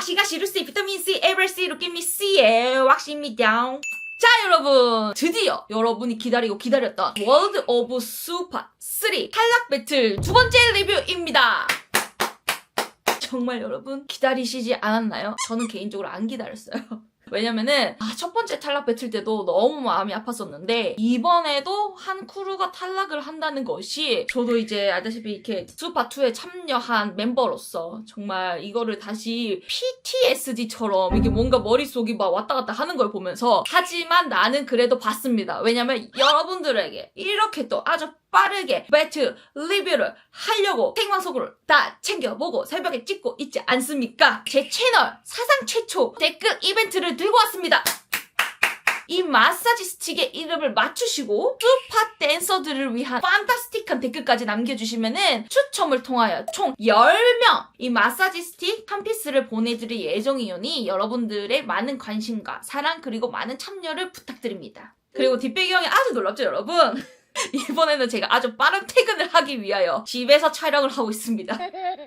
왁시가시 루시 비타민C 에브리시 루키미씨의 왁시입니다. 자 여러분, 드디어 여러분이 기다리고 기다렸던 월드 오브 슈퍼 3 탈락 배틀 두 번째 리뷰입니다. 정말 여러분 기다리시지 않았나요? 저는 개인적으로 안 기다렸어요. 왜냐면은 첫 번째 탈락 배틀 때도 너무 마음이 아팠었는데 이번에도 한 크루가 탈락을 한다는 것이 저도 이제 알다시피 이렇게 슈퍼2에 참여한 멤버로서 정말 이거를 다시 PTSD처럼 이게 뭔가 머릿속이 막 왔다 갔다 하는 걸 보면서 하지만 나는 그래도 봤습니다. 왜냐면 여러분들에게 이렇게 또 아주 빠르게 배틀 리뷰를 하려고 생방송으로 다 챙겨보고 새벽에 찍고 있지 않습니까? 제 채널 사상 최초 댓글 이벤트를 들고 왔습니다. 이 마사지 스틱의 이름을 맞추시고 슈퍼 댄서들을 위한 판타스틱한 댓글까지 남겨주시면은 추첨을 통하여 총 10명 이 마사지 스틱 한 피스를 보내드릴 예정이오니 여러분들의 많은 관심과 사랑 그리고 많은 참여를 부탁드립니다. 그리고 뒷배경이 아주 놀랍죠 여러분? 이번에는 제가 아주 빠른 퇴근을 하기 위하여 집에서 촬영을 하고 있습니다.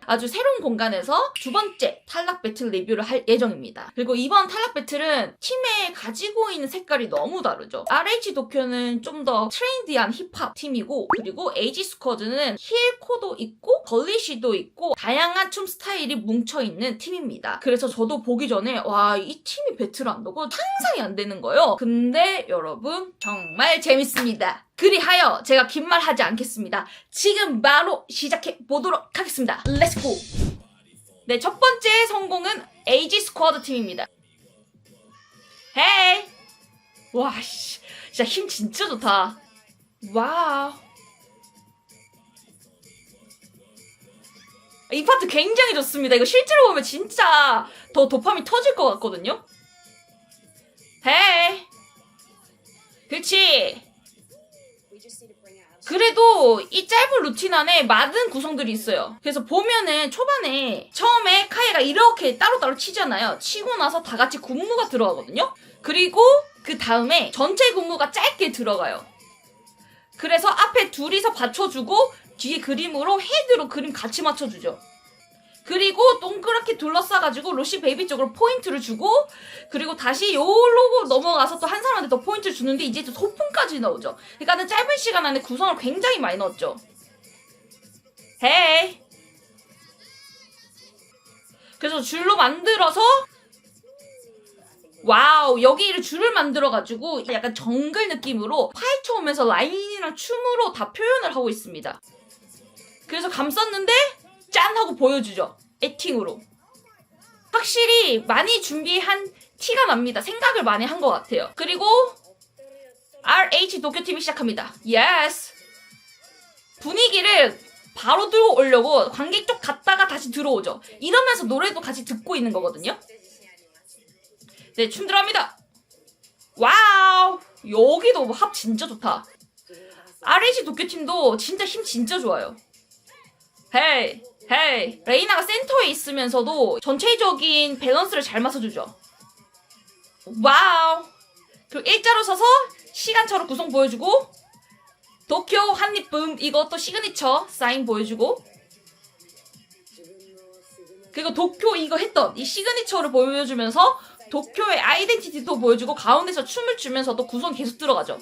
아주 새로운 공간에서 두 번째 탈락 배틀 리뷰를 할 예정입니다. 그리고 이번 탈락 배틀은 팀에 가지고 있는 색깔이 너무 다르죠. RH 도쿄는 좀 더 트렌디한 힙합 팀이고 그리고 에이지 스쿼드는 힐코도 있고 걸리시도 있고 다양한 춤 스타일이 뭉쳐있는 팀입니다. 그래서 저도 보기 전에 와, 이 팀이 배틀한다고 상상이 안 되는 거예요. 근데 여러분 정말 재밌습니다. 그리하여 제가 긴 말 하지 않겠습니다. 지금 바로 시작해 보도록 하겠습니다. 렛츠고! 네, 첫 번째 성공은 에이지 스쿼드 팀입니다. 헤이! 와, 씨. 진짜 힘 진짜 좋다. 와우. 이 파트 굉장히 좋습니다. 이거 실제로 보면 진짜 더 도파민 터질 것 같거든요? 헤이! 그렇지! 그래도 이 짧은 루틴 안에 많은 구성들이 있어요. 그래서 보면은 초반에 처음에 카이가 이렇게 따로따로 치잖아요. 치고 나서 다 같이 군무가 들어가거든요. 그리고 그 다음에 전체 군무가 짧게 들어가요. 그래서 앞에 둘이서 받쳐주고 뒤에 그림으로 헤드로 그림 같이 맞춰주죠. 그리고 동그랗게 둘러싸가지고 로시 베이비 쪽으로 포인트를 주고 그리고 다시 요로 넘어가서 또 한 사람한테 더 포인트를 주는데 이제 또 소품까지 넣어죠. 그러니까는 짧은 시간 안에 구성을 굉장히 많이 넣었죠. 헤이. 그래서 줄로 만들어서 와우, 여기를 줄을 만들어가지고 약간 정글 느낌으로 파헤쳐 오면서 라인이랑 춤으로 다 표현을 하고 있습니다. 그래서 감쌌는데 짠! 하고 보여주죠. 액팅으로. 확실히 많이 준비한 티가 납니다. 생각을 많이 한 것 같아요. 그리고 RH 도쿄팀이 시작합니다. 예스! 분위기를 바로 들고 오려고 관객 쪽 갔다가 다시 들어오죠. 이러면서 노래도 같이 듣고 있는 거거든요. 네, 춤 들어갑니다. 와우! 여기도 합 진짜 좋다. RH 도쿄팀도 진짜 힘 진짜 좋아요. 헤이! 헤이! 레이나가 센터에 있으면서도 전체적인 밸런스를 잘 맞춰주죠. 와우! 그리고 일자로 서서 시간차로 구성 보여주고 도쿄 한입붐 이것도 시그니처 사인 보여주고 그리고 도쿄 이거 했던 이 시그니처를 보여주면서 도쿄의 아이덴티티도 보여주고 가운데서 춤을 추면서도 구성 계속 들어가죠.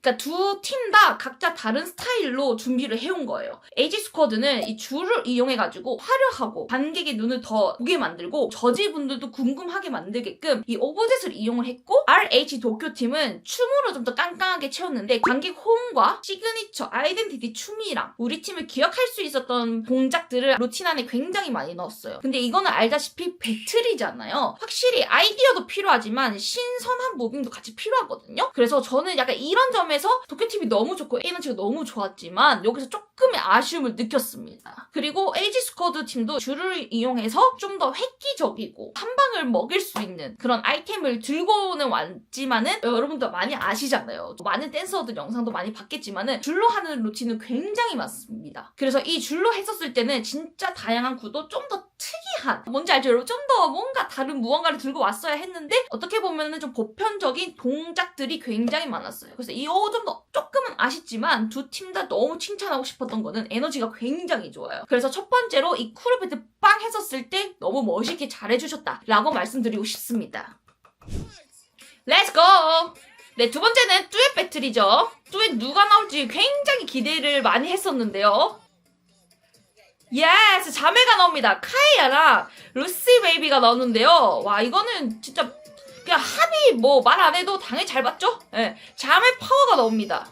그러니까 두 팀 다 각자 다른 스타일로 준비를 해온 거예요. 에이지 스쿼드는 이 줄을 이용해가지고 화려하고 관객의 눈을 더 보게 만들고 저지분들도 궁금하게 만들게끔 이 오브젯을 이용을 했고 RH 도쿄팀은 춤으로 좀 더 깡깡하게 채웠는데 관객 호응과 시그니처 아이덴티티 춤이랑 우리 팀을 기억할 수 있었던 동작들을 루틴 안에 굉장히 많이 넣었어요. 근데 이거는 알다시피 배틀이잖아요. 확실히 아이디어도 필요하지만 신선한 무빙도 같이 필요하거든요. 그래서 저는 약간 이런 점에서 도쿄팀이 너무 좋고 에너지가 너무 좋았지만 여기서 조금의 아쉬움을 느꼈습니다. 그리고 에이지 스쿼드 팀도 줄을 이용해서 좀 더 획기적이고 한 방을 먹일 수 있는 그런 아이템을 들고는 왔지만은 여러분도 많이 아시잖아요. 많은 댄서들 영상도 많이 봤겠지만은 줄로 하는 루틴은 굉장히 많습니다. 그래서 이 줄로 했었을 때는 진짜 다양한 구도 좀 더 특이한 뭔지 알죠 여러분? 좀 더 뭔가 다른 무언가를 들고 왔어야 했는데 어떻게 보면은 좀 보편적인 동작들이 굉장히 많았어요. 그래서 이 점도 조금은 아쉽지만 두 팀 다 너무 칭찬하고 싶었던 거는 에너지가 굉장히 좋아요. 그래서 첫 번째로 이 쿠르 배틀 빵 했었을 때 너무 너무 멋있게 잘해주셨다 라고 말씀드리고 싶습니다. 렛츠고! 네, 두 번째는 듀엣 배틀이죠. 듀엣 누가 나올지 굉장히 기대를 많이 했었는데요. 예스! 자매가 나옵니다. 카이아랑 루시 베이비가 나오는데요. 와, 이거는 진짜 그냥 합이 뭐 말 안 해도 당연히 잘 봤죠? 예, 자매 파워가 나옵니다.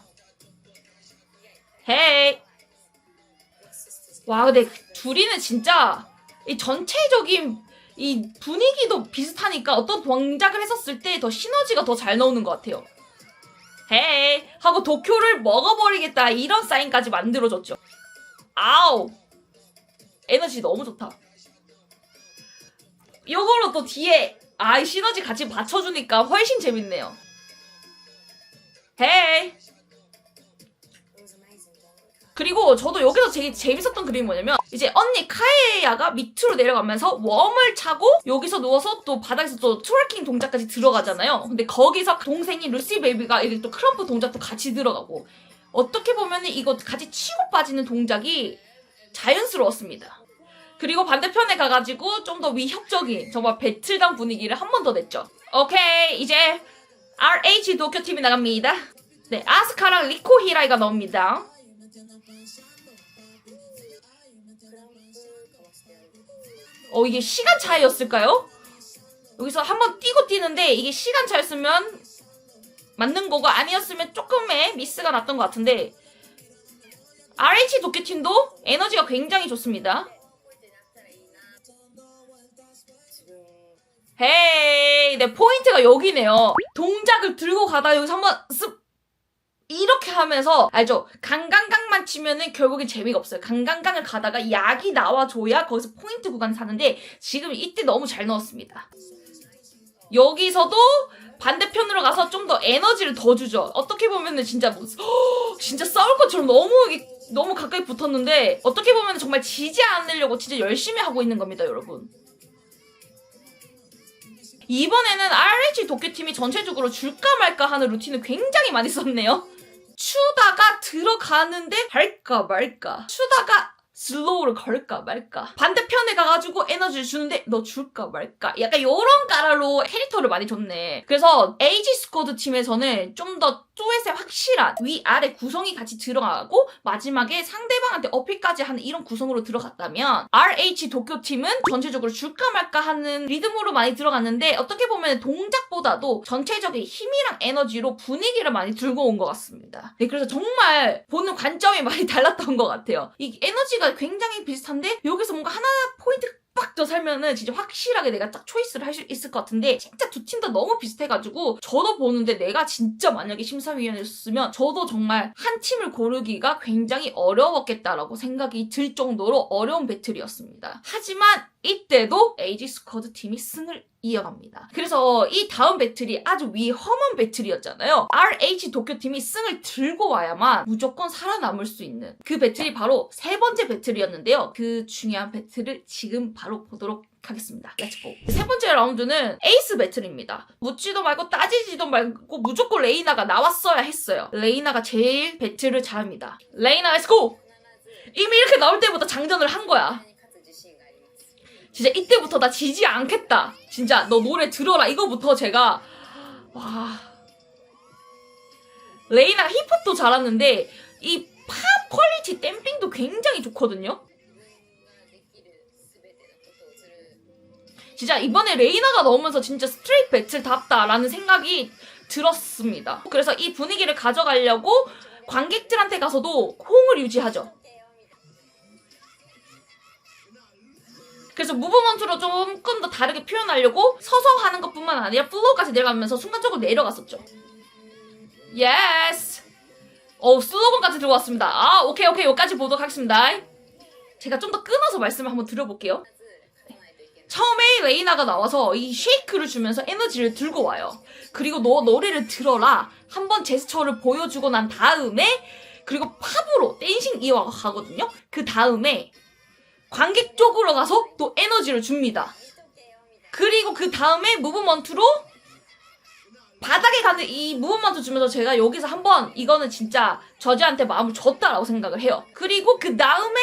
헤이! 와, 근데 둘이는 진짜 이 전체적인 이 분위기도 비슷하니까 어떤 동작을 했었을 때 더 시너지가 더 잘 나오는 것 같아요. 헤이! 하고 도쿄를 먹어버리겠다 이런 사인까지 만들어줬죠. 아우! 에너지 너무 좋다. 요걸로 또 뒤에 이 시너지 같이 받쳐주니까 훨씬 재밌네요. 헤이! 그리고 저도 여기서 되게 재밌었던 그림이 뭐냐면 이제 언니 카에야가 밑으로 내려가면서 웜을 차고 여기서 누워서 또 바닥에서 또 트월킹 동작까지 들어가잖아요. 근데 거기서 동생인 루시 베이비가 이렇게 또 크럼프 동작도 같이 들어가고 어떻게 보면 이거 같이 치고 빠지는 동작이 자연스러웠습니다. 그리고 반대편에 가가지고 좀 더 위협적인 정말 배틀당 분위기를 한 번 더 냈죠. 오케이, 이제 RH 도쿄팀이 나갑니다. 네, 아스카랑 리코 히라이가 나옵니다. 이게 시간 차이였을까요? 여기서 한번 뛰고 뛰는데 이게 시간 차였으면 맞는 거고 아니었으면 조금의 미스가 났던 것 같은데 RH 도쿄팀도 에너지가 굉장히 좋습니다. 헤이, 네, 포인트가 여기네요. 동작을 들고 가다 여기서 한번 습 이렇게 하면서 알죠? 강강강만 치면은 결국엔 재미가 없어요. 강강강을 가다가 약이 나와줘야 거기서 포인트 구간 사는데 지금 이때 너무 잘 넣었습니다. 여기서도 반대편으로 가서 좀 더 에너지를 더 주죠. 어떻게 보면은 진짜 진짜 싸울 것처럼 너무 가까이 붙었는데 어떻게 보면 정말 지지 않으려고 진짜 열심히 하고 있는 겁니다, 여러분. 이번에는 RH 도쿄팀이 전체적으로 줄까 말까 하는 루틴을 굉장히 많이 썼네요. 추다가 들어가는데 할까 말까, 추다가 슬로우를 걸까 말까, 반대편에 가가지고 에너지를 주는데 너 줄까 말까, 약간 요런 까라로 캐릭터를 많이 줬네. 그래서 에이지 스쿼드 팀에서는 좀 더 듀엣의 확실한 위아래 구성이 같이 들어가고 마지막에 상대방한테 어필까지 하는 이런 구성으로 들어갔다면 RH 도쿄 팀은 전체적으로 줄까 말까 하는 리듬으로 많이 들어갔는데 어떻게 보면 동작보다도 전체적인 힘이랑 에너지로 분위기를 많이 들고 온 것 같습니다. 네, 그래서 정말 보는 관점이 많이 달랐던 것 같아요. 이 에너지가 굉장히 비슷한데 여기서 뭔가 하나 포인트 빡 더 살면은 진짜 확실하게 내가 딱 초이스를 할 수 있을 것 같은데 진짜 두 팀 다 너무 비슷해가지고 저도 보는데 내가 진짜 만약에 심사위원이었으면 저도 정말 한 팀을 고르기가 굉장히 어려웠겠다라고 생각이 들 정도로 어려운 배틀이었습니다. 하지만 이때도 에이지 스쿼드 팀이 승을 이어갑니다. 그래서 이 다음 배틀이 아주 위험한 배틀이었잖아요. RH 도쿄팀이 승을 들고 와야만 무조건 살아남을 수 있는 그 배틀이 바로 세 번째 배틀이었는데요. 그 중요한 배틀을 지금 바로 보도록 하겠습니다. 렛츠고. 세 번째 라운드는 에이스 배틀입니다. 묻지도 말고 따지지도 말고 무조건 레이나가 나왔어야 했어요. 레이나가 제일 배틀을 잘합니다. 레이나 렛츠고! 이미 이렇게 나올 때부터 장전을 한 거야. 진짜 이때부터 나 지지 않겠다. 진짜 너 노래 들어라. 이거부터 제가 와, 레이나 힙합도 잘하는데 이 팝 퀄리티 댐핑도 굉장히 좋거든요. 진짜 이번에 레이나가 나오면서 진짜 스트레이트 배틀답다라는 생각이 들었습니다. 그래서 이 분위기를 가져가려고 관객들한테 가서도 호응을 유지하죠. 그래서 무브먼트로 조금 더 다르게 표현하려고 서서 하는 것뿐만 아니라 플로우까지 내려가면서 순간적으로 내려갔었죠. 예스! 슬로건까지 들어왔습니다. 오케이, 여기까지 보도록 하겠습니다. 제가 좀 더 끊어서 말씀을 한번 드려볼게요. 처음에 레이나가 나와서 이 쉐이크를 주면서 에너지를 들고 와요. 그리고 너 노래를 들어라. 한번 제스처를 보여주고 난 다음에 그리고 팝으로 댄싱 이어가거든요. 그 다음에 관객 쪽으로 가서 또 에너지를 줍니다. 그리고 그 다음에 무브먼트로 바닥에 가는 이 무브먼트 주면서 제가 여기서 한번 이거는 진짜 저지한테 마음을 줬다라고 생각을 해요. 그리고 그 다음에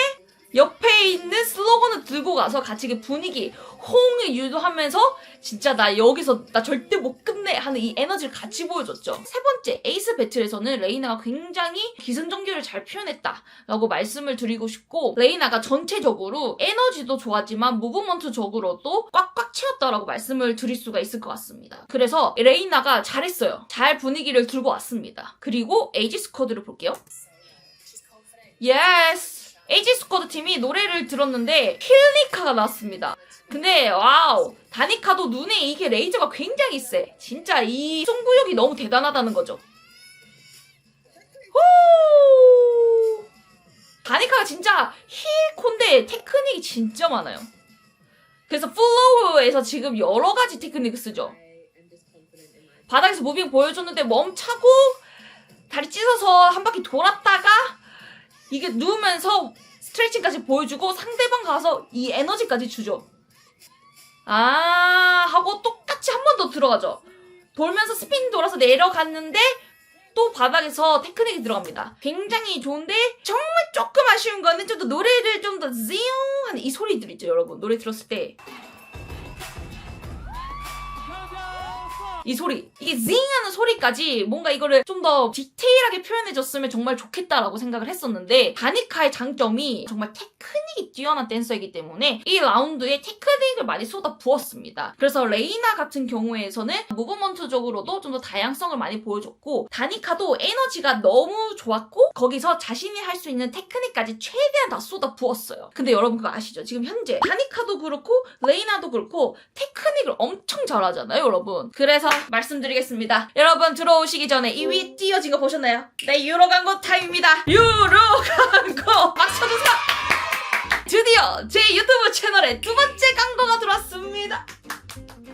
옆에 있는 슬로건을 들고 가서 같이 그 분위기, 호응을 유도하면서 진짜 나 여기서 나 절대 못 끝내 하는 이 에너지를 같이 보여줬죠. 세 번째, 에이스 배틀에서는 레이나가 굉장히 기승전결을 잘 표현했다라고 말씀을 드리고 싶고, 레이나가 전체적으로 에너지도 좋았지만 무브먼트적으로도 꽉꽉 채웠다라고 말씀을 드릴 수가 있을 것 같습니다. 그래서 레이나가 잘했어요. 잘 분위기를 들고 왔습니다. 그리고 에이지 스쿼드를 볼게요. 예스! 에이지 스쿼드 팀이 노래를 들었는데 힐니카가 나왔습니다. 근데 와우, 다니카도 눈에 이게 레이저가 굉장히 세. 진짜 이 승부욕이 너무 대단하다는 거죠. 후! 다니카가 진짜 힐콘데 테크닉이 진짜 많아요. 그래서 플로우에서 지금 여러 가지 테크닉을 쓰죠. 바닥에서 무빙 보여줬는데 멈차고 다리 찢어서 한 바퀴 돌았다가 이게 누우면서 스트레칭까지 보여주고 상대방 가서 이 에너지까지 주죠. 하고 똑같이 한 번 더 들어가죠. 돌면서 스핀 돌아서 내려갔는데 또 바닥에서 테크닉이 들어갑니다. 굉장히 좋은데 정말 조금 아쉬운 거는 좀 더 노래를 좀 더 징 하는 이 소리들 있죠, 여러분. 노래 들었을 때 이 소리, 이게 징 하는 소리까지 뭔가 이거를 좀 더 디테일하게 표현해줬으면 정말 좋겠다라고 생각을 했었는데, 다니카의 장점이 정말 테크닉이 뛰어난 댄서이기 때문에 이 라운드에 테크닉을 많이 쏟아 부었습니다. 그래서 레이나 같은 경우에서는 무브먼트적으로도 좀 더 다양성을 많이 보여줬고, 다니카도 에너지가 너무 좋았고 거기서 자신이 할 수 있는 테크닉까지 최대한 다 쏟아 부었어요. 근데 여러분 그거 아시죠? 지금 현재 다니카도 그렇고 레이나도 그렇고 테크닉을 엄청 잘하잖아요, 여러분. 그래서 말씀드리겠습니다. 여러분 들어오시기 전에 이 위 띄어진 거 보셨나요? 네, 유로 광고 타임입니다. 유로 광고 막 쳐주세요. 드디어 제 유튜브 채널에 두 번째 광고가 들어왔습니다.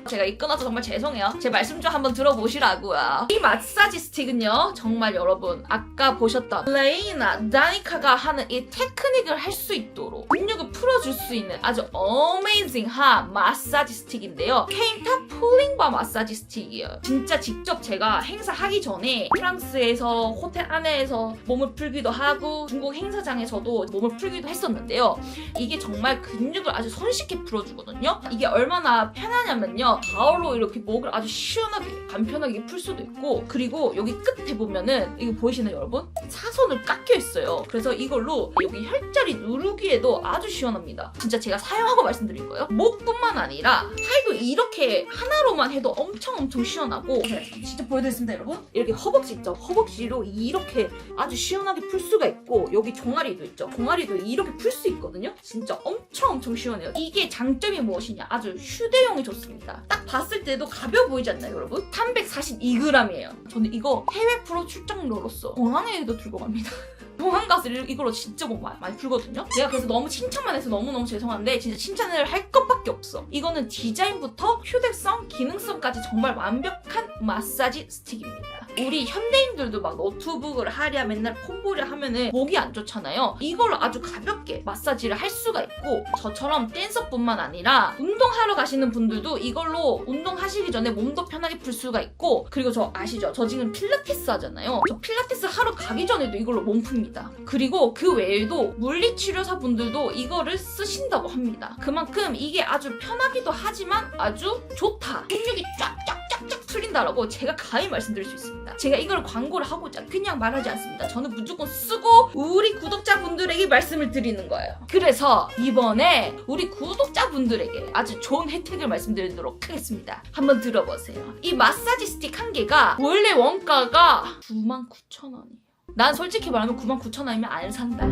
제가 이 끊어서 정말 죄송해요. 제 말씀 좀 한번 들어보시라고요. 이 마사지 스틱은요, 정말 여러분 아까 보셨던 레이나, 다니카가 하는 이 테크닉을 할 수 있도록 근육을 풀어줄 수 있는 아주 어메이징한 마사지 스틱인데요. 케인타 풀링바 마사지 스틱이에요. 진짜 직접 제가 행사하기 전에 프랑스에서 호텔 안에서 몸을 풀기도 하고 중국 행사장에서도 몸을 풀기도 했었는데요. 이게 정말 근육을 아주 손쉽게 풀어주거든요. 이게 얼마나 편하냐면요, 바로 이렇게 목을 아주 시원하게 간편하게 풀 수도 있고, 그리고 여기 끝에 보면은 이거 보이시나요, 여러분? 사선을 깎여 있어요. 그래서 이걸로 여기 혈자리 누르기에도 아주 시원합니다. 진짜 제가 사용하고 말씀드린 거예요. 목뿐만 아니라 팔도 이렇게 하나로만 해도 엄청 시원하고, 진짜 보여드리겠습니다, 여러분. 이렇게 허벅지 있죠? 허벅지로 이렇게 아주 시원하게 풀 수가 있고, 여기 종아리도 있죠? 종아리도 이렇게 풀 수 있거든요. 진짜 엄청 시원해요. 이게 장점이 무엇이냐? 아주 휴대용이 좋습니다. 딱 봤을 때도 가벼워 보이지 않나요, 여러분? 342g이에요. 저는 이거 해외 프로 출장로로서 공항에도 들고 갑니다. 공항 가서 이걸로 진짜 뭐 많이 풀거든요. 제가 그래서 너무 칭찬만 해서 너무너무 죄송한데 진짜 칭찬을 할 것밖에 없어. 이거는 디자인부터 휴대성, 기능성까지 정말 완벽한 마사지 스틱입니다. 우리 현대인들도 막 노트북을 하랴 맨날 콤보를 하면은 목이 안 좋잖아요. 이걸로 아주 가볍게 마사지를 할 수가 있고, 저처럼 댄서뿐만 아니라 운동하러 가시는 분들도 이걸로 운동하시기 전에 몸도 편하게 풀 수가 있고, 그리고 저 아시죠? 저 지금 필라테스 하잖아요. 저 필라테스 하러 가기 전에도 이걸로 몸 풉니다. 그리고 그 외에도 물리치료사 분들도 이거를 쓰신다고 합니다. 그만큼 이게 아주 편하기도 하지만 아주 좋다. 근육이 쫙쫙쫙쫙 풀린다라고 제가 감히 말씀드릴 수 있습니다. 제가 이걸 광고를 하고자 그냥 말하지 않습니다. 저는 무조건 쓰고 우리 구독자분들에게 말씀을 드리는 거예요. 그래서 이번에 우리 구독자분들에게 아주 좋은 혜택을 말씀드리도록 하겠습니다. 한번 들어보세요. 이 마사지 스틱 한 개가 원래 원가가 99,000원이에요. 난 솔직히 말하면 99,000원이면 안 산다.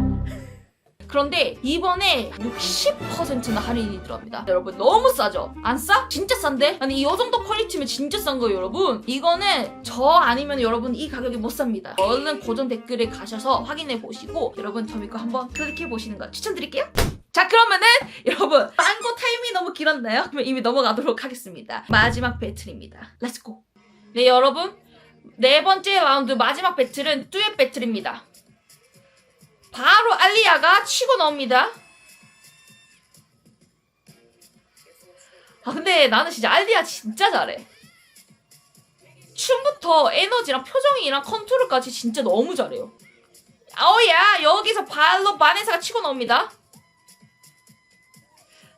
그런데 이번에 60%나 할인이 들어갑니다. 여러분 너무 싸죠? 안 싸? 진짜 싼데? 아니 이 정도 퀄리티면 진짜 싼 거예요, 여러분. 이거는 저 아니면 여러분 이 가격에 못 삽니다. 얼른 고정 댓글에 가셔서 확인해 보시고 여러분 저 믿고 한번 클릭해 보시는 거 추천드릴게요. 자, 그러면은 여러분 광고 타임이 너무 길었나요? 그러면 이미 넘어가도록 하겠습니다. 마지막 배틀입니다. 렛츠고. 네, 여러분 네 번째 라운드 마지막 배틀은 듀엣 배틀입니다. 바로 알리아가 치고 나옵니다. 근데 나는 진짜 알리아 진짜 잘해. 춤부터 에너지랑 표정이랑 컨트롤까지 진짜 너무 잘해요. 어야, 여기서 발로 바네사가 치고 나옵니다.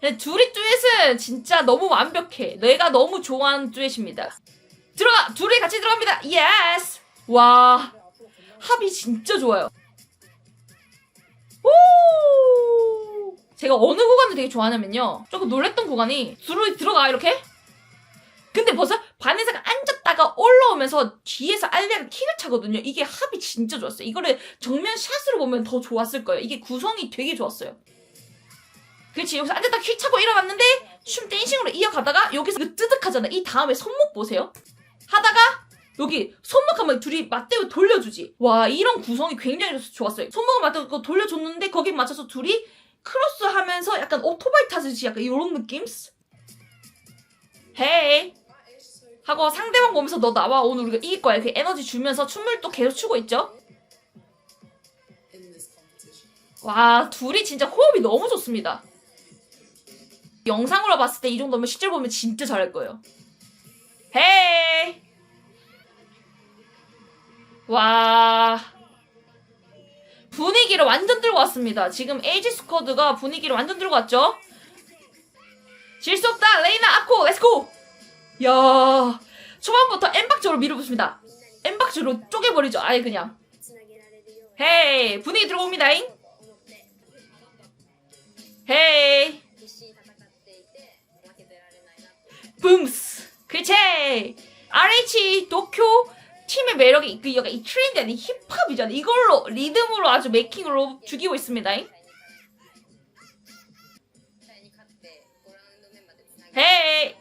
근데 둘이 듀엣은 진짜 너무 완벽해. 내가 너무 좋아하는 듀엣입니다. 들어가! 둘이 같이 들어갑니다. 예스! 와, 합이 진짜 좋아요. 오! 제가 어느 구간을 되게 좋아하냐면요. 조금 놀랬던 구간이 둘이 들어가 이렇게? 근데 벌써 바네사가 앉았다가 올라오면서 뒤에서 알리아가 킥을 차거든요. 이게 합이 진짜 좋았어요. 이거를 정면 샷으로 보면 더 좋았을 거예요. 이게 구성이 되게 좋았어요. 그렇지. 여기서 앉았다가 킥 차고 일어났는데 춤 댄싱으로 이어가다가 여기서 뜨득하잖아. 이 다음에 손목 보세요. 하다가 여기 손목 한번 둘이 맞대고 돌려주지. 와, 이런 구성이 굉장히 좋았어요. 손목을 맞대고 돌려줬는데 거기에 맞춰서 둘이 크로스하면서 약간 오토바이 타듯이 약간 이런 느낌? 헤이 하고 상대방 보면서 너 나와, 오늘 우리가 이길 거야, 이렇게 에너지 주면서 춤을 또 계속 추고 있죠. 와, 둘이 진짜 호흡이 너무 좋습니다. 영상으로 봤을 때 이 정도면 실제로 보면 진짜 잘할 거예요. 헤이 와, 분위기를 완전 들고 왔습니다. 지금 에이지 스쿼드가 분위기를 완전 들고 왔죠. 질 수 없다. 레이나 아코 렛츠고. 야, 초반부터 엠박조로 밀어붙습니다. 엠박조로 쪼개버리죠. 아예 그냥. 헤이, 분위기 들어옵니다잉. 헤이 붐스. 그치. RH 도쿄 팀의 매력이 그 약간 이 트렌드 아닌 힙합이잖아. 이걸로 리듬으로 아주 메이킹으로 죽이고 있습니다. 헤이.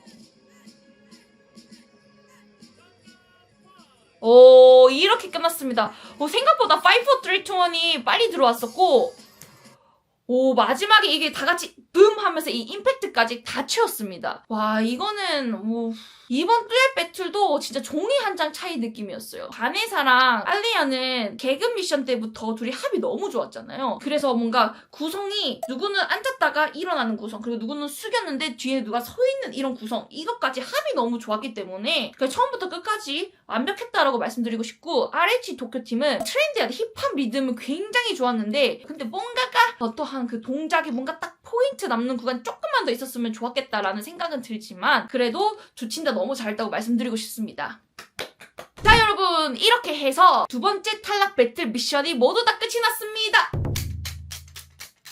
오, 이렇게 끝났습니다. 오, 생각보다 5, 4, 3, 2, 1이 빨리 들어왔었고, 오, 마지막에 이게 다 같이 붐 하면서 이 임팩트까지 다 채웠습니다. 와, 이거는 뭐 이번 듀엣 배틀도 진짜 종이 한 장 차이 느낌이었어요. 바네사랑 알리아는 개그 미션 때부터 둘이 합이 너무 좋았잖아요. 그래서 뭔가 구성이 누구는 앉았다가 일어나는 구성, 그리고 누구는 숙였는데 뒤에 누가 서 있는 이런 구성, 이것까지 합이 너무 좋았기 때문에 처음부터 끝까지 완벽했다라고 말씀드리고 싶고, RH 도쿄팀은 트렌디한 힙합 리듬은 굉장히 좋았는데 근데 뭔가가 어떠한 그 동작에 뭔가 딱 포인트 남는 구간 조금만 더 있었으면 좋았겠다라는 생각은 들지만 그래도 조친다 너무 잘했다고 말씀드리고 싶습니다. 자, 여러분, 이렇게 해서 두 번째 탈락 배틀 미션이 모두 다 끝이 났습니다.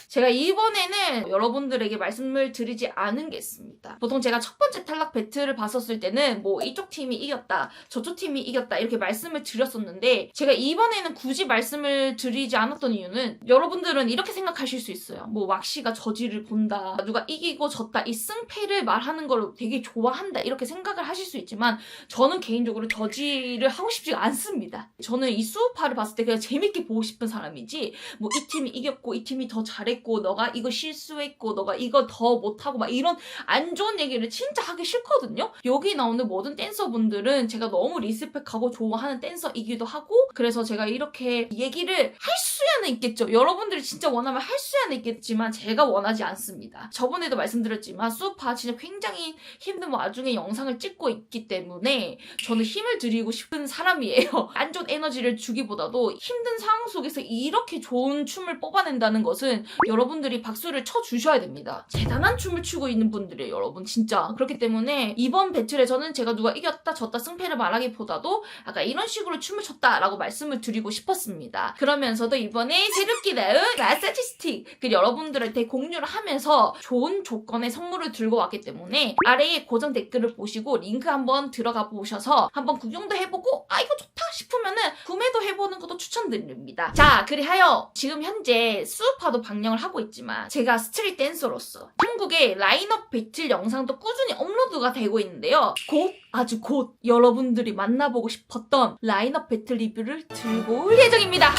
제가 이번에는 여러분들에게 말씀을 드리지 않은 게 있습니다. 보통 제가 첫 번째 탈락 배틀을 봤었을 때는 뭐 이쪽 팀이 이겼다, 저쪽 팀이 이겼다 이렇게 말씀을 드렸었는데, 제가 이번에는 굳이 말씀을 드리지 않았던 이유는 여러분들은 이렇게 생각하실 수 있어요. 뭐 왁시가 저지를 본다, 누가 이기고 졌다, 이 승패를 말하는 걸 되게 좋아한다 이렇게 생각을 하실 수 있지만 저는 개인적으로 저지를 하고 싶지가 않습니다. 저는 이 수우파를 봤을 때 그냥 재밌게 보고 싶은 사람이지 뭐 이 팀이 이겼고 이 팀이 더 잘했고 너가 이거 실수했고 너가 이거 더 못하고 막 이런 안 좋은 얘기를 진짜 하기 싫거든요. 여기 나오는 모든 댄서분들은 제가 너무 리스펙하고 좋아하는 댄서이기도 하고, 그래서 제가 이렇게 얘기를 할 수야는 있겠죠. 여러분들이 진짜 원하면 할 수야는 있겠지만 제가 원하지 않습니다. 저번에도 말씀드렸지만 수우파 진짜 굉장히 힘든 와중에 영상을 찍고 있기 때문에 저는 힘을 드리고 싶은 사람이에요. 안 좋은 에너지를 주기보다도 힘든 상황 속에서 이렇게 좋은 춤을 뽑아낸다는 것은 여러분들이 박수를 쳐주셔야 됩니다. 대단한 춤을 추고 있는 분들이에요, 여러분. 진짜. 그렇기 때문에 이번 배틀에서는 제가 누가 이겼다 졌다 승패를 말하기보다도 약간 이런 식으로 춤을 췄다라고 말씀을 드리고 싶었습니다. 그러면서도 이번에 새롭게 나온 마사지 스틱 그 여러분들한테 공유를 하면서 좋은 조건의 선물을 들고 왔기 때문에 아래에 고정 댓글을 보시고 링크 한번 들어가 보셔서 한번 구경도 해보고 아 이거 좋다 싶으면은 구매도 해보는 것도 추천드립니다. 자, 그리하여 지금 현재 수우파도 방영을 하고 있지만 제가 스트릿 댄서로서 한국의 라인업 배틀 영상도 꾸준히 업로드가 되고 있는데요. 아주 곧 여러분들이 만나보고 싶었던 라인업 배틀 리뷰를 들고 올 예정입니다.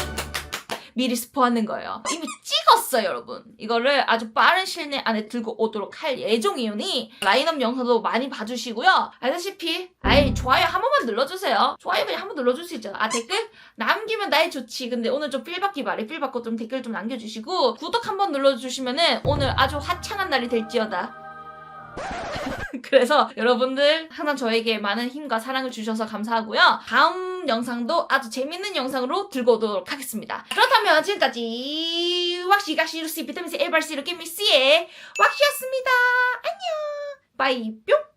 미리 스포하는 거예요. 이미 찍었어요, 여러분. 이거를 아주 빠른 시일 내 안에 들고 오도록 할 예정이오니 라인업 영상도 많이 봐주시고요. 알다시피 좋아요 한 번만 눌러주세요. 좋아요 그냥 한 번 눌러줄 수 있잖아. 댓글 남기면 나의 좋지. 근데 오늘 좀 필받기 말해. 필받고 좀 댓글 좀 남겨주시고 구독 한 번 눌러주시면은 오늘 아주 화창한 날이 될지어다. 그래서 여러분들 항상 저에게 많은 힘과 사랑을 주셔서 감사하고요. 다음 영상도 아주 재밌는 영상으로 들고 오도록 하겠습니다. 그렇다면 지금까지 왁시 가시 루시 비타민C 에버시 루키미 C의 왁시였습니다. 안녕. 빠이 뿅.